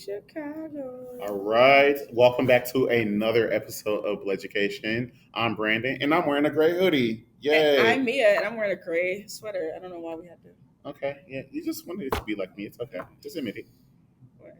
Chicago. All right. Welcome back to another episode of Bleducation. I'm Brandon, and I'm wearing a gray hoodie. And Yay. I'm Mia, and I'm wearing a gray sweater. I don't know why we had to. Okay. Yeah. You just wanted it to be like me. It's okay. Just admit it. Whatever.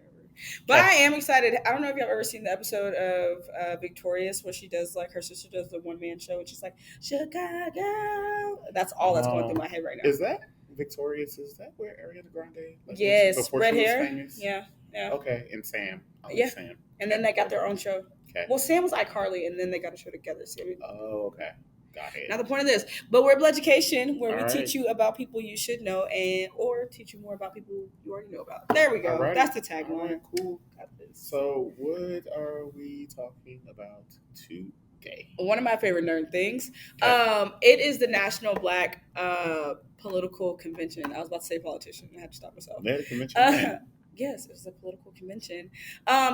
But I am excited. I don't know if you've ever seen the episode of Victorious where she does like her sister does the one man show, and she's like Chicago. That's all that's going through my head right now. Is that Victorious? Is that where Ariana Grande? Yes, before red she was hair. famous? Yeah. Okay. And Sam. Yeah. Sam. And then they got their own show. Okay. Well, Sam was iCarly, and then they got a show together. So okay. Got it. Now the point of this, but we're Bleducation, where All we teach you about people you should know, or teach you more about people you already know about. There we go. Right. That's the tagline. Right, cool. So, what are we talking about today? One of my favorite nerd things. Okay. It is the National Black Political Convention. I was about to say politician. I had to stop myself. They had a convention. Yes, it was a political convention.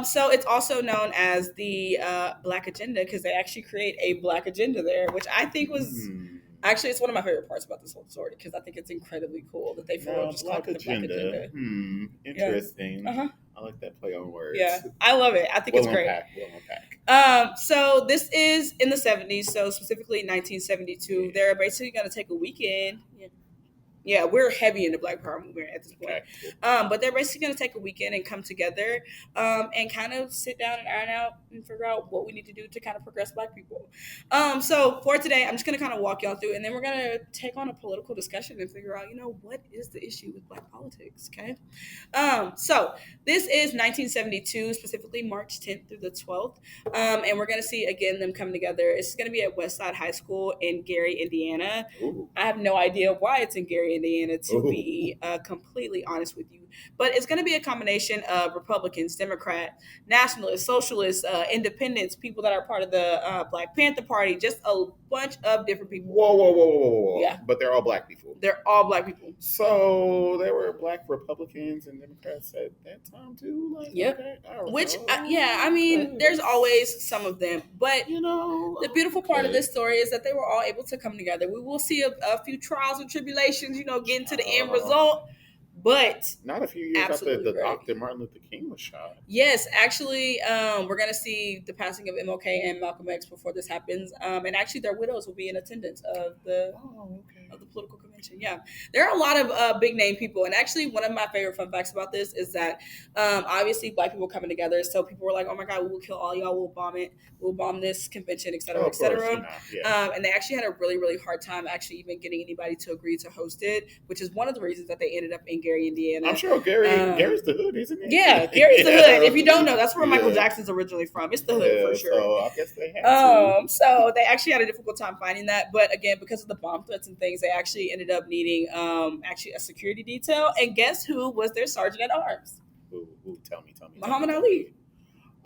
So it's also known as the Black Agenda because they actually create a Black Agenda there, which I think was actually it's one of my favorite parts about this whole story because I think it's incredibly cool that they just called it the Black Agenda. Interesting. Yeah. I like that play on words. Yeah, I love it. I think it's great. So this is in the 70s, so specifically 1972. Yeah. They're basically going to take a weekend. Yeah, we're heavy in the Black Power movement at this point. Okay. But they're basically going to take a weekend and come together and kind of sit down and iron out and figure out what we need to do to kind of progress Black people. So for today, I'm just going to kind of walk y'all through, and then we're going to take on a political discussion and figure out, what is the issue with Black politics, okay? So this is 1972, specifically March 10th through the 12th, and we're going to see, again, them come together. It's going to be at Westside High School in Gary, Indiana. Ooh. I have no idea why it's in Gary, Indiana, to be completely honest with you. But it's going to be a combination of Republicans, Democrats, nationalists, socialists, independents, people that are part of the Black Panther Party, just a bunch of different people. Whoa. Yeah. But they're all Black people. They're all Black people. So there were Black Republicans and Democrats at that time too? Yep. Okay, there's always some of them. But, the beautiful part of this story is that they were all able to come together. We will see a few trials and tribulations, getting to the end result. But not a few years after Dr. Martin Luther King was shot. Yes, actually, we're going to see the passing of MLK and Malcolm X before this happens. And actually, their widows will be in attendance of the political convention. Yeah, there are a lot of big name people. And actually, one of my favorite fun facts about this is that obviously Black people coming together. So people were like, oh my God, we will kill all y'all. We'll bomb it. We'll bomb this convention, et cetera, et cetera. And they actually had a really, really hard time actually even getting anybody to agree to host it, which is one of the reasons that they ended up in Gary, Indiana. I'm sure Gary's the hood, isn't it? Yeah, Gary's the hood. If you don't know, that's where Michael Jackson's originally from. It's the hood for sure. So I guess they had to. So they actually had a difficult time finding that, but again, because of the bomb threats and things, they actually ended up needing actually a security detail. And guess who was their sergeant at arms? Who? Tell me. Muhammad Ali.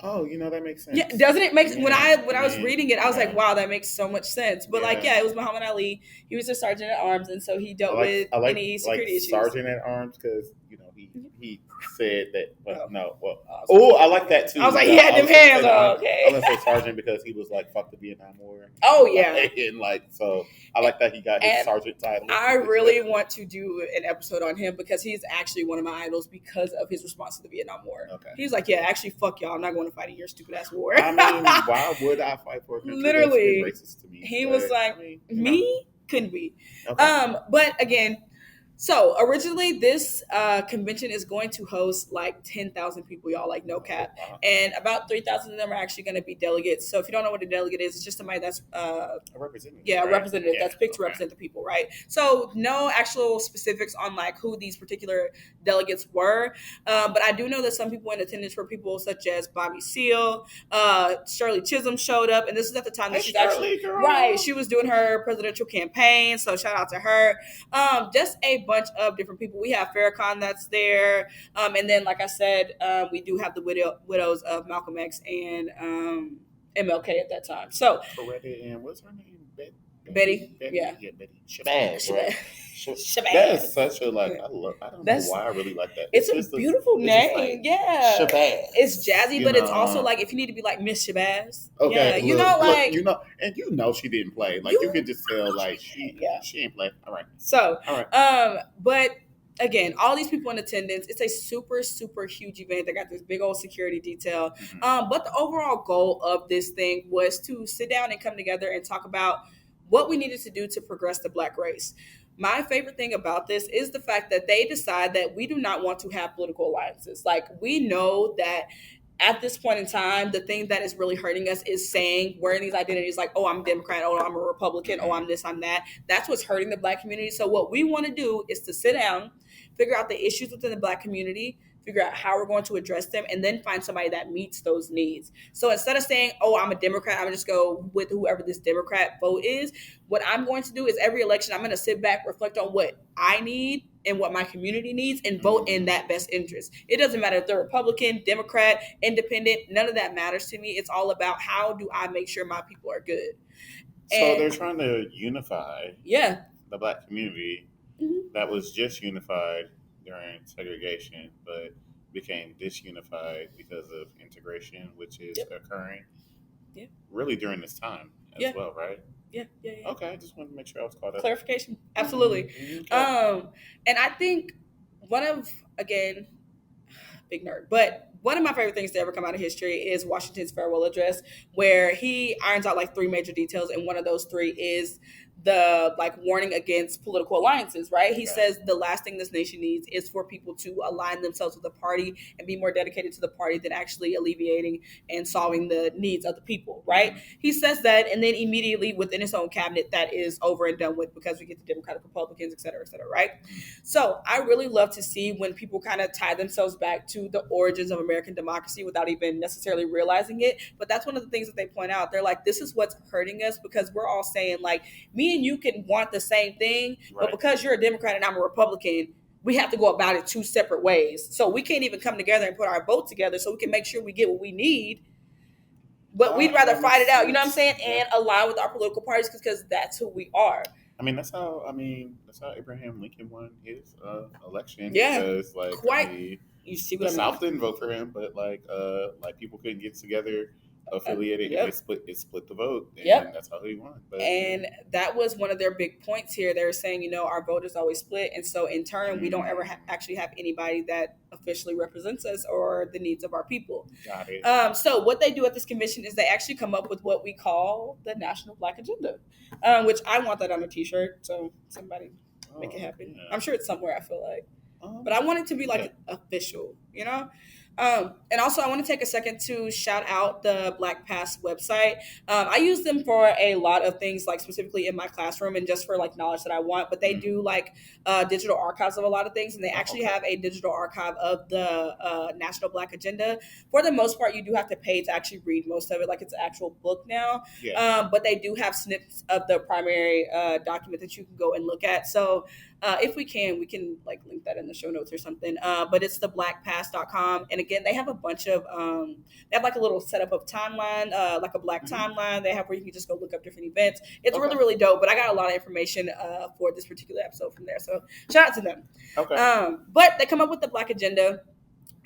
Oh, that makes sense. Yeah, doesn't it make when I was reading it, I was like, wow, that makes so much sense. But it was Muhammad Ali. He was a sergeant at arms, and so he dealt with any security issues. Sergeant at arms because he said that. I like that too. I was like, he had them hands on. Okay. I was gonna say sergeant because he was like, fuck the Vietnam War. Oh yeah. And so I like that he got his sergeant title. I really want to do an episode on him because he's actually one of my idols because of his response to the Vietnam War. Okay. He's like, yeah, actually, fuck y'all. I'm not going to fight in your stupid ass war. I mean, why would I fight for a country literally that's racist to me? He was like, me? Couldn't be. Okay. But again, so originally this convention is going to host like 10,000 people, y'all, like no cap. And about 3,000 of them are actually going to be delegates. So if you don't know what a delegate is, it's just somebody that's a representative. Yeah, a representative that's picked to represent the people, right? So no actual specifics on like who these particular delegates were. But I do know that some people in attendance were people such as Bobby Seale, Shirley Chisholm showed up. And this is at the time that she's actually, right, she was doing her presidential campaign. So shout out to her. Just a bunch of different people. We have Farrakhan that's there. And then, like I said, we do have the widows of Malcolm X and MLK at that time. So, and what's her name? Betty. Yeah, Betty. Shabazz, right? Shabazz. That is such a I don't know why I really like that. It's a beautiful name. Yeah. Shabazz. It's jazzy, but it's also like if you need to be like Miss Shabazz. Okay. Yeah, she didn't play. Like you could just tell like she ain't play. All right. So, but again, all these people in attendance. It's a super, super huge event. They got this big old security detail. But the overall goal of this thing was to sit down and come together and talk about what we needed to do to progress the Black race. My favorite thing about this is the fact that they decide that we do not want to have political alliances. Like, we know that at this point in time, the thing that is really hurting us is saying wearing these identities like, oh, I'm a Democrat, oh, I'm a Republican, oh, I'm this, I'm that. That's what's hurting the Black community. So what we want to do is to sit down, figure out the issues within the Black community, figure out how we're going to address them, and then find somebody that meets those needs. So instead of saying, oh, I'm a Democrat, I'm gonna just go with whoever this Democrat vote is, what I'm going to do is every election, I'm going to sit back, reflect on what I need and what my community needs, and vote in that best interest. It doesn't matter if they're Republican, Democrat, Independent, none of that matters to me. It's all about how do I make sure my people are good. So they're trying to unify the Black community that was just unified during segregation, but became disunified because of integration, which is occurring really during this time as well, right? Yeah. Okay, I just wanted to make sure I was caught up. Clarification. Absolutely. Okay. And I think again, big nerd, but one of my favorite things to ever come out of history is Washington's farewell address, where he irons out like three major details, and one of those three is the like warning against political alliances, right? He says the last thing this nation needs is for people to align themselves with the party and be more dedicated to the party than actually alleviating and solving the needs of the people, right? He says that, and then immediately within his own cabinet, that is over and done with because we get the Democratic, Republicans, et cetera, right? So I really love to see when people kind of tie themselves back to the origins of American democracy without even necessarily realizing it. But that's one of the things that they point out. They're like, this is what's hurting us because we're all saying like, me and you can want the same thing, but because you're a Democrat and I'm a Republican, we have to go about it two separate ways. So we can't even come together and put our vote together so we can make sure we get what we need. But we'd rather fight it out, you know what I'm saying, and align with our political parties because that's who we are. That's how Abraham Lincoln won his election. Yeah, because you see what the South didn't vote for him, but like people couldn't get together, affiliated, and it split the vote, and that's how he won. And that was one of their big points here. They were saying, our vote is always split, and so in turn, we don't ever actually have anybody that officially represents us or the needs of our people. Got it. So what they do at this convention is they actually come up with what we call the National Black Agenda, which I want that on a T-shirt. So somebody make it happen. Yeah. I'm sure it's somewhere. I feel like. But I want it to be like official, and also I want to take a second to shout out the Black Pass website. I use them for a lot of things, like specifically in my classroom and just for like knowledge that I want, but they do like digital archives of a lot of things, and they actually have a digital archive of the National Black Agenda. For the most part, you do have to pay to actually read most of it, like it's an actual book now. But they do have snips of the primary document that you can go and look at. So if we can like link that in the show notes or something. But it's the blackpass.com. And again, they have a bunch of, they have like a little setup of timeline, like a Black timeline. They have where you can just go look up different events. It's really, really dope. But I got a lot of information for this particular episode from there. So shout out to them. But they come up with the Black Agenda.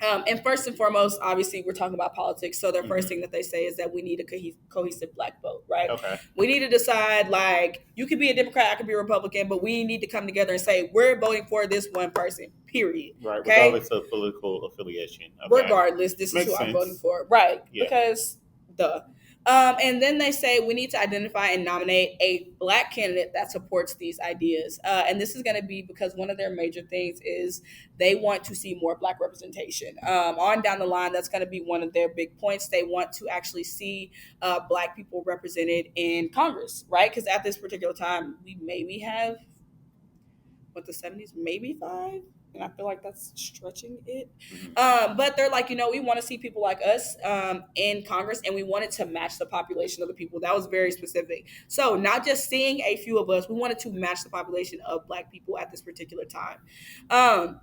And first and foremost, obviously, we're talking about politics. So the first thing that they say is that we need a cohesive Black vote, right? We need to decide, like, you could be a Democrat, I could be a Republican, but we need to come together and say, we're voting for this one person, period. Right, regardless of political affiliation. Regardless, this is who I'm voting for. Right, because, duh. And then they say we need to identify and nominate a Black candidate that supports these ideas. And this is going to be because one of their major things is they want to see more Black representation. On down the line, that's going to be one of their big points. They want to actually see Black people represented in Congress, right? Because at this particular time, we maybe have, the 70s, maybe 5. And I feel like that's stretching it. But they're like, we want to see people like us in Congress, and we wanted to match the population of the people. That was very specific. So not just seeing a few of us, we wanted to match the population of Black people at this particular time.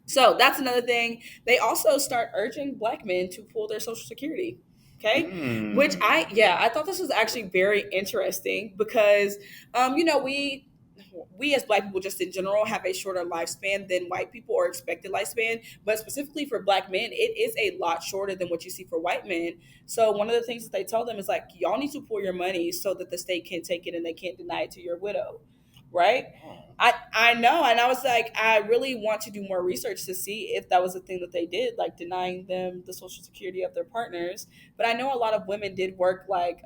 So that's another thing. They also start urging Black men to pull their Social Security. Okay. Which I thought this was actually very interesting because, we as Black people just in general have a shorter lifespan than white people or expected lifespan, but specifically for Black men, it is a lot shorter than what you see for white men. So one of the things that they tell them is like, y'all need to pull your money so that the state can take it and they can't deny it to your widow. right? I know, and I was like, I really want to do more research to see if that was a thing that they did, like denying them the social security of their partners. But I know a lot of women did work like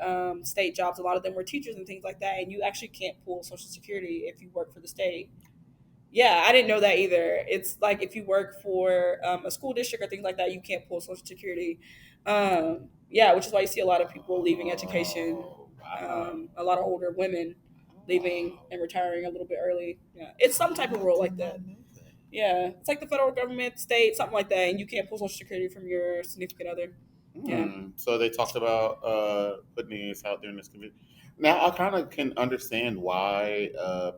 state jobs. A lot of them were teachers and things like that, and you actually can't pull social security if you work for the state. Yeah, I didn't know that either. It's like if you work for a school district or things like that, you can't pull Social Security. Yeah, which is why you see a lot of people leaving education. A lot of older women leaving and retiring a little bit early. Yeah, it's some type of rule like that. Yeah, it's like the federal government, state, something like that, and you can't pull Social Security from your significant other. Yeah. So they talked about putting this out there in this community. Now I kind of can understand why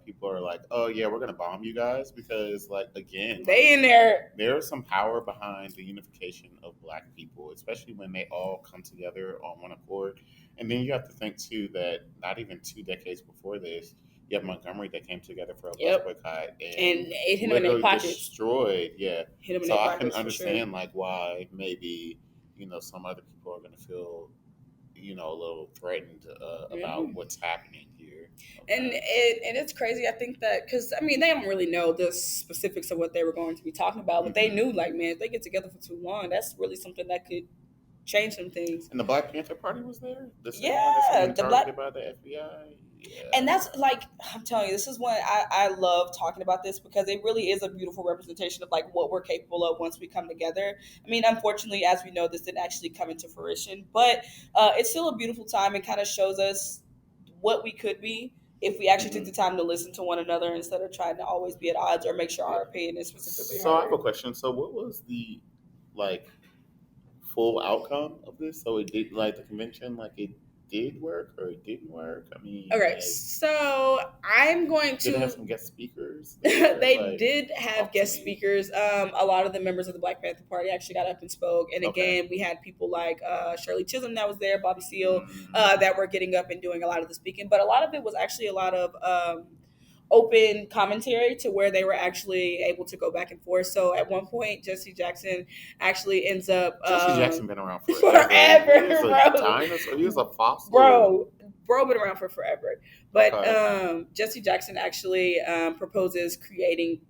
people are like, "Oh yeah, we're gonna bomb you guys," because like again, they in there. There's some power behind the unification of Black people, especially when they all come together on one accord. And then you have to think too that not even 2 decades before this, you have Montgomery that came together for a bus boycott and it hit them in their pockets. Destroyed. Yeah, hit them in so their I can pockets, understand like why maybe some other people are going to feel a little threatened about what's happening here. Okay. And it's crazy. I think that because I mean they don't really know the specifics of what they were going to be talking about, but they knew like, man, if they get together for too long, that's really something that could change some things. And the Black Panther Party was there. The targeted by the FBI. Yeah. And that's like, I'm telling you, this is when I love talking about this because it really is a beautiful representation of like what we're capable of once we come together. I mean, unfortunately, as we know, this didn't actually come into fruition, but it's still a beautiful time and kind of shows us what we could be if we actually took the time to listen to one another instead of trying to always be at odds or make sure our opinion is specifically heard. So I have a question. So what was the like full outcome of this? So it did like the convention, like it did work or it didn't work? I mean, okay, so I'm going to. Did they have some guest speakers? They did have guest speakers. A lot of the members of the Black Panther Party actually got up and spoke. And again, we had people like Shirley Chisholm that was there, Bobby Seale, that were getting up and doing a lot of the speaking. But a lot of it was actually a lot of open commentary to where they were actually able to go back and forth. So at one point, Jesse Jackson actually ends up. Jesse Jackson been around forever. He was a dinosaur. He was a fossil. Bro been around for forever. But Jesse Jackson actually proposes creating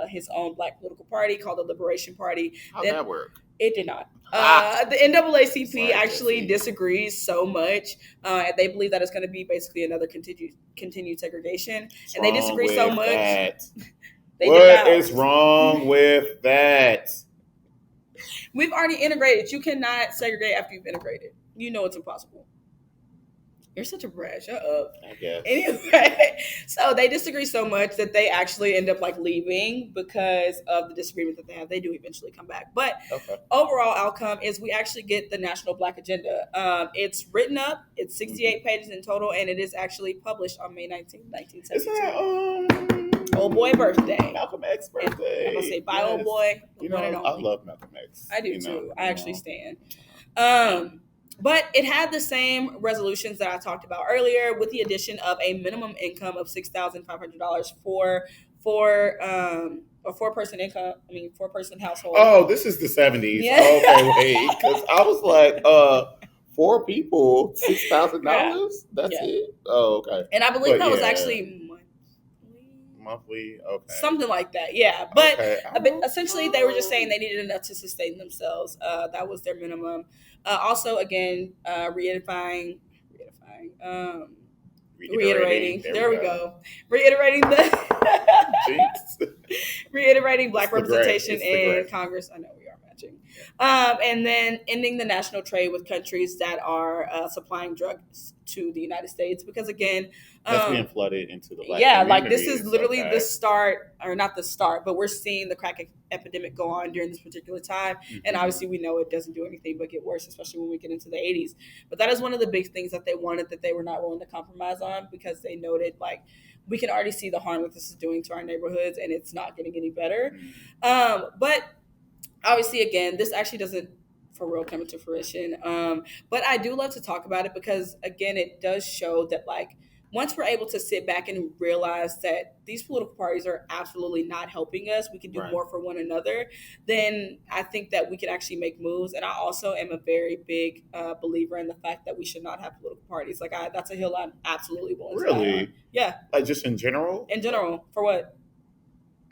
his own Black political party called the Liberation Party. How'd that work? It did not. The NAACP actually disagrees so much. They believe that it's going to be basically another continued segregation. And they disagree so much. What is wrong with that? We've already integrated. You cannot segregate after you've integrated. You know it's impossible. You're such a brat. Shut up. I guess. Anyway, so they disagree so much that they actually end up like leaving because of the disagreement that they have. They do eventually come back. But overall outcome is we actually get the National Black Agenda. It's written up. It's 68 pages in total, and it is actually published on May 19, 1972. Is that old boy birthday. Malcolm X birthday. I'm going to say bye, old boy. I love Malcolm X. I do too. I actually stand. But it had the same resolutions that I talked about earlier, with the addition of a minimum income of $6,500 for a four-person household. Oh, this is the 70s. Yeah. Okay, wait, because I was like, 4 people, $6,000. Yeah. That's it. Oh, okay. And I believe that was actually monthly, okay, something like that. Yeah, but essentially they were just saying they needed enough to sustain themselves. That was their minimum. Also, again, reiterating. There we go. Reiterating reiterating Black representation in Congress. I know we are matching. And then ending the national trade with countries that are supplying drugs to the United States, because again, that's being flooded into the Black community. Like this is literally the start, or not the start, but we're seeing the crack epidemic go on during this particular time. And obviously we know it doesn't do anything but get worse, especially when we get into the 80s. But that is one of the big things that they wanted, that they were not willing to compromise on, because they noted like we can already see the harm that this is doing to our neighborhoods, and it's not getting any better. But obviously, again, this actually doesn't for real come into fruition. But I do love to talk about it because, again, it does show that like once we're able to sit back and realize that these political parties are absolutely not helping us, we can do more for one another, then I think that we can actually make moves. And I also am a very big believer in the fact that we should not have political parties. Like, that's a hill I'm absolutely willing to die on. Yeah. Like, just in general? In general. For what?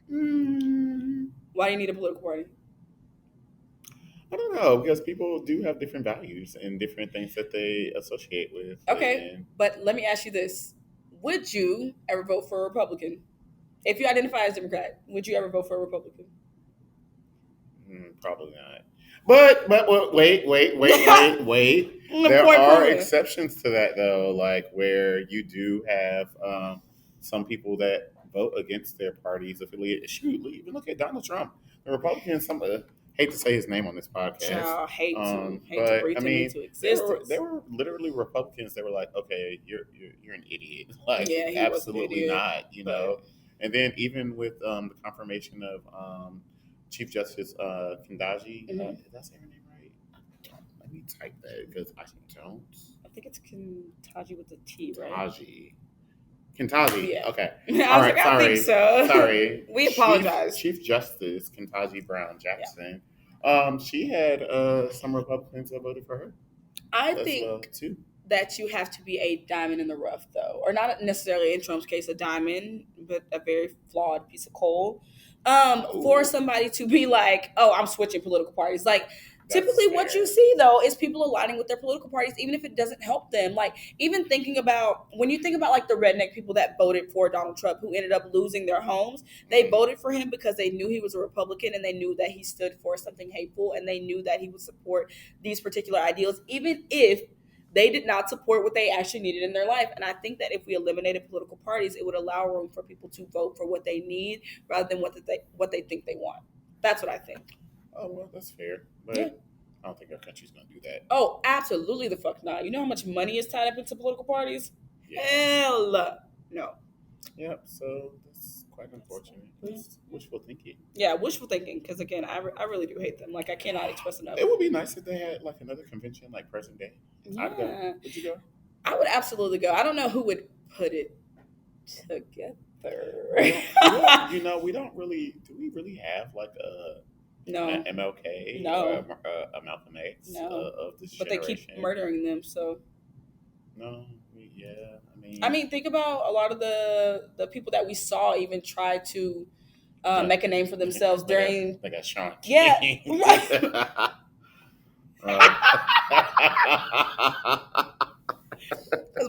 Why do you need a political party? I don't know, because people do have different values and different things that they associate with. Okay, but let me ask you this. Would you ever vote for a Republican? If you identify as Democrat, would you ever vote for a Republican? Probably not. But wait. There are exceptions to that, though, like where you do have some people that vote against their party's affiliate. Shoot, even look at Donald Trump. The Republicans, hate to say his name on this podcast. Hate to breathe him into existence. There were literally Republicans that were like, "Okay, you're an idiot." Like, absolutely not. You know. And then even with the confirmation of Chief Justice Kendaji, did I say her name right? Let me type that because I don't. I think it's Kentaji with a T, right? Kentaji. Yeah. Okay. All right. Sorry. I think so. Sorry. We apologize. Chief Justice Kentaji Brown Jackson. Yeah. She had some Republicans that voted for her. I think too. That you have to be a diamond in the rough, though, or not necessarily in Trump's case a diamond, but a very flawed piece of coal, for somebody to be like, "Oh, I'm switching political parties." Like, typically what you see, though, is people aligning with their political parties, even if it doesn't help them. Like, even thinking about, when you think about, like, the redneck people that voted for Donald Trump, who ended up losing their homes, they voted for him because they knew he was a Republican, and they knew that he stood for something hateful, and they knew that he would support these particular ideals, even if they did not support what they actually needed in their life. And I think that if we eliminated political parties, it would allow room for people to vote for what they need rather than what they think they want. That's what I think. Oh, well, that's fair. But I don't think our country's going to do that. Oh, absolutely the fuck not. You know how much money is tied up into political parties? Yeah. Hell no. Yep, so that's quite unfortunate. It's wishful thinking. Yeah, wishful thinking. Because, again, I really do hate them. Like, I cannot express enough. It would be nice if they had, like, another convention, like present day. Yeah. I'd go. Would you go? I would absolutely go. I don't know who would put it together. We don't really. Do we really have like an MLK? No. A Malcolm X? No. Of this but generation? They keep murdering them. So. No. Yeah. I mean, think about a lot of the people that we saw even try to make a name for themselves during. Like a Sean. Yeah.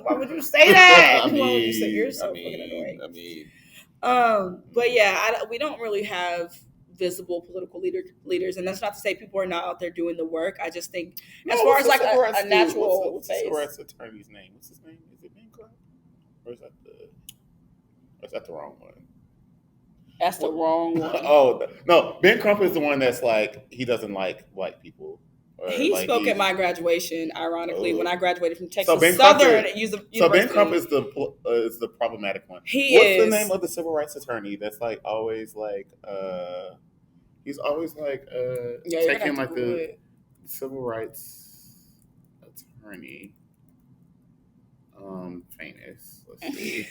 Why would you say that? Why would you say you're so fucking annoying? But yeah, we don't really have visible political leaders, and that's not to say people are not out there doing the work. I just think, as far as like a natural what's the civil rights attorney's name? What's his name? Is it Ben Crump? Or is that the wrong one? That's the wrong one. Oh no, Ben Crump is the one that's like he doesn't like white people. He spoke at my graduation, ironically, when I graduated from Texas Southern University. So Ben Crump is the problematic one. What's the name of the civil rights attorney that's like always like he's always like taking like the civil rights attorney famous. Let's see.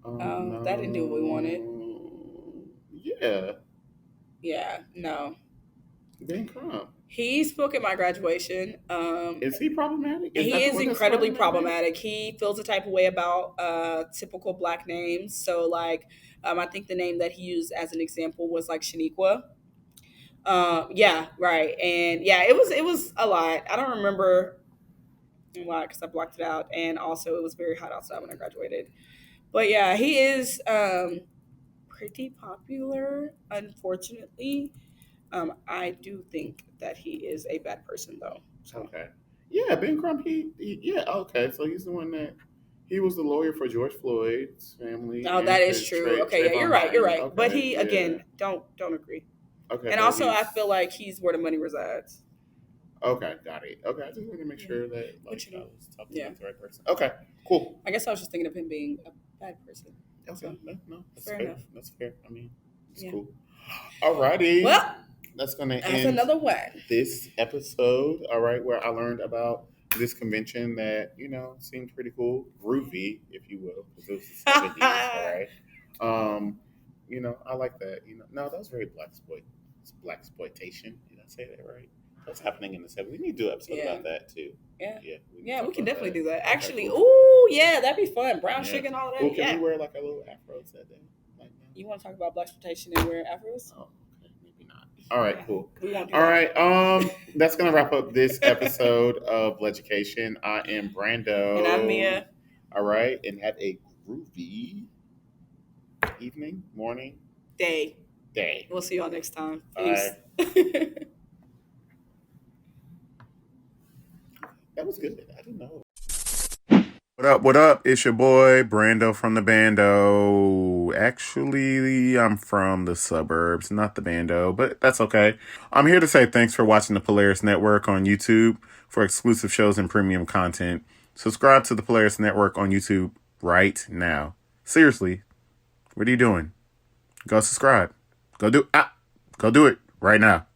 No. That didn't do what we wanted. Yeah, no. Ben Crump. He spoke at my graduation. Is he problematic? He is incredibly problematic. He feels a type of way about typical Black names. So, like, I think the name that he used as an example was like Shaniqua. Yeah, right. And yeah, it was a lot. I don't remember a lot because I blocked it out. And also, it was very hot outside when I graduated. But yeah, he is pretty popular, unfortunately. I do think that he is a bad person, though. So. Okay. Yeah, Ben Crump. Yeah. Okay. So he's the one that he was the lawyer for George Floyd's family. Oh, that is true. Okay, yeah, you're right. Okay, but he again don't agree. Okay. And also, I feel like he's where the money resides. Okay, got it. Okay, I just wanted to make sure that I was talking about the right person. Okay, cool. I guess I was just thinking of him being a bad person. Okay, so, no, that's fair enough. That's fair. I mean, it's cool. Alrighty. Well. That's going to end another one. This episode, all right, where I learned about this convention that seemed pretty cool, groovy, if you will, because it was the 70s. All right. I like that. No, that was very black exploitation. Did I say that right? What's happening in the 70s? We need to do an episode about that too. Yeah, we can definitely do that. Actually, ooh, yeah, that'd be fun. Brown sugar and all of that. Ooh, can we wear like a little afros that day? You want to talk about black exploitation and wear afros? Oh, okay, maybe not. All right, cool. All right, that's gonna wrap up this episode of Bleducation. I am Brando, and I'm Mia. All right, and have a groovy evening, morning, day. We'll see y'all next time. Peace. That was good. I didn't know. What up? It's your boy, Brando from the Bando. Actually, I'm from the suburbs, not the Bando, but that's okay. I'm here to say thanks for watching the Polaris Network on YouTube. For exclusive shows and premium content, subscribe to the Polaris Network on YouTube right now. Seriously, what are you doing? Go subscribe. Go do it right now.